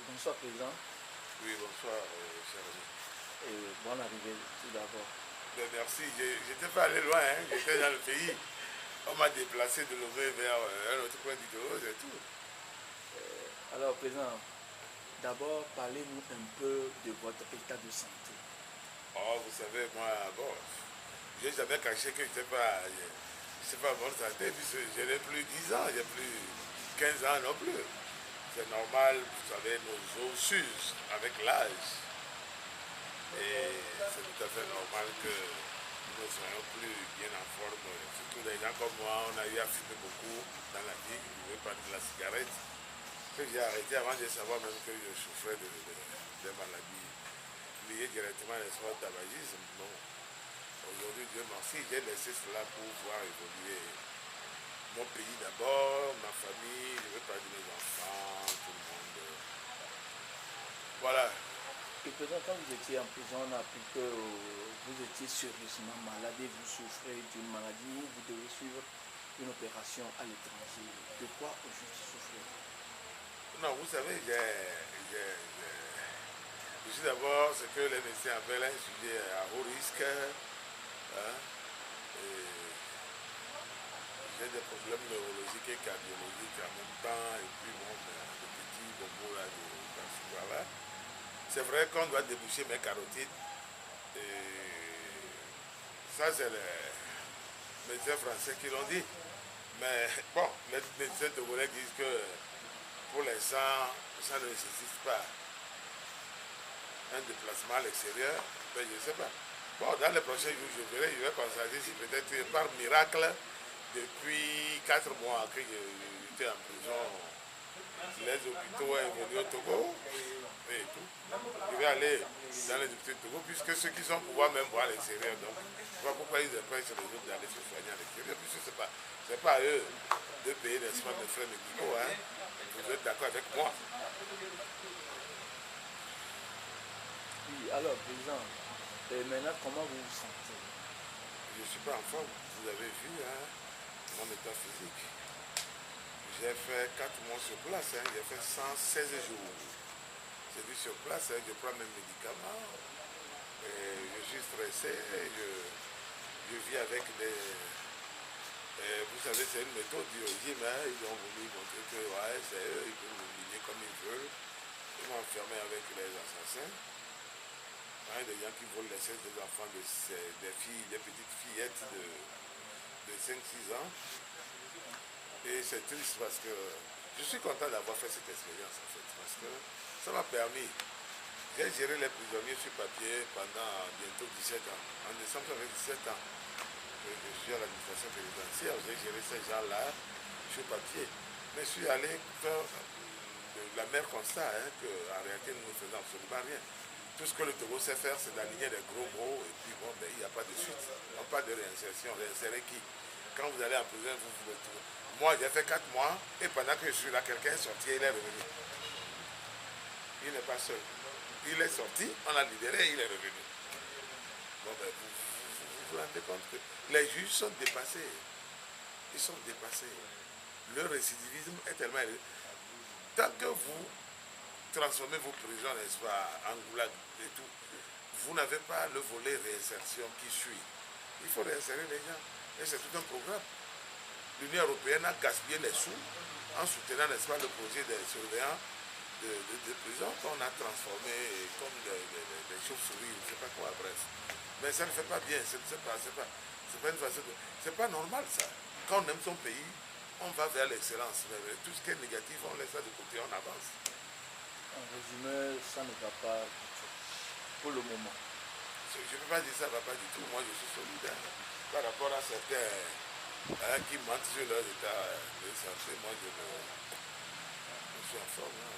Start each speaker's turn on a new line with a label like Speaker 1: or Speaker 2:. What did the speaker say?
Speaker 1: Bonsoir, Président.
Speaker 2: Oui, bonsoir, cher ami.
Speaker 1: Et bonne arrivée tout d'abord.
Speaker 2: Merci, j'étais pas allé loin, hein. J'étais dans le pays. On m'a déplacé de Lomé vers un autre coin du Togo, c'est tout.
Speaker 1: Alors, Président, d'abord, parlez-nous un peu de votre état de santé.
Speaker 2: Oh, vous savez, moi, bon, j'ai jamais caché que je sais pas bonne santé, puisque je n'ai plus 10 ans, j'ai plus 15 ans non plus. C'est normal, vous savez, nos os s'usent avec l'âge. Et c'est tout à fait normal que nous ne soyons plus bien en forme. Surtout des gens comme moi, on a eu à fumer beaucoup dans la vie, je ne veux pas de la cigarette. Que j'ai arrêté avant de savoir même que je souffrais de maladies liées directement à l'espoir de tabagisme. Non. Aujourd'hui, Dieu merci, j'ai laissé cela pour voir évoluer mon pays d'abord, ma famille, je veux pas dire mes enfants, tout le monde. Voilà.
Speaker 1: Et Président, quand vous étiez en prison, on a appris que vous étiez sérieusement malade et vous souffrez d'une maladie où vous devez suivre une opération à l'étranger. De quoi au juste souffrez-vous?
Speaker 2: Non, vous savez, je suis d'abord ce que les médecins appellent un sujet à haut risque. Hein, et j'ai des problèmes neurologiques et cardiologiques en même temps. Et puis, bon, le petit bobo là de voilà. C'est vrai qu'on doit déboucher mes carotides. Et ça, c'est les médecins français qui l'ont dit. Mais bon, les médecins togolais disent que pour l'instant, ça ne nécessite pas un déplacement à l'extérieur. Mais je ne sais pas. Bon, dans les prochains jours, je vais constater si peut-être par miracle, depuis 4 mois que j'étais en prison, les hôpitaux sont venus au Togo et tout. Je vais aller dans les hôpitaux du Togo, puisque ceux qui sont pouvoir même voir à l'extérieur. Donc, je ne vois pas pourquoi ils empêchent les autres d'aller se soigner à l'extérieur, puisque ce n'est pas à eux de payer, n'est-ce pas, mes frais médicaux. Hein. Vous êtes d'accord avec moi?
Speaker 1: Oui, alors, Président, et maintenant, comment vous vous sentez?
Speaker 2: Je ne suis pas en forme. Vous avez vu hein, mon état physique. J'ai fait 4 mois sur place. Hein. J'ai fait 116 jours. C'est dit sur place, hein, je prends mes médicaments. Et je suis stressé. Je vis avec des... vous savez, c'est une méthode du régime. Hein. Ils ont voulu montrer que ouais, c'est eux, ils peuvent m'humilier comme ils veulent. Ils m'ont enfermé avec les assassins. Hein, des gens qui veulent laisser des enfants, des filles, des petites fillettes de 5-6 ans. Et c'est triste parce que je suis content d'avoir fait cette expérience en fait. Parce que ça m'a permis. J'ai géré les prisonniers sur papier pendant bientôt 17 ans. En décembre, j'avais 17 ans. Je suis à l'administration pénitentiaire. J'ai géré ces gens-là sur papier. Mais je suis allé faire la mer constat hein, qu'en réalité, nous ne faisons absolument rien. Tout ce que le Togo sait faire, c'est d'aligner des gros mots et puis bon, ben, il n'y a pas de suite. On parle de réinsertion. Réinsérer qui? Quand vous allez en prison, vous retrouvez. Moi, j'ai fait 4 mois et pendant que je suis là, quelqu'un est sorti et il est revenu. Il n'est pas seul. Il est sorti, on l'a libéré et il est revenu. Bon, ben, vous rendez compte que les juges sont dépassés. Ils sont dépassés. Le récidivisme est tellement élevé. Tant que vous transformez vos prisons, n'est-ce pas, en goulag et tout, vous n'avez pas le volet réinsertion qui suit. Il faut réinsérer les gens. Et c'est tout un programme. L'Union européenne a gaspillé les sous en soutenant, n'est-ce pas, le projet des surveillants de prison qu'on a transformé comme des chauves-souris, je ne sais pas quoi, bref. Mais ça ne fait pas bien, c'est pas une façon de... C'est pas normal ça. Quand on aime son pays, on va vers l'excellence. Mais tout ce qui est négatif, on laisse ça de côté, on avance.
Speaker 1: En résumé, ça ne va pas du tout, pour le moment.
Speaker 2: Je ne peux pas dire ça ne va pas du tout. Moi, je suis solidaire par rapport à certains qui mentent sur leur état de santé. Moi, je suis en forme. Hein.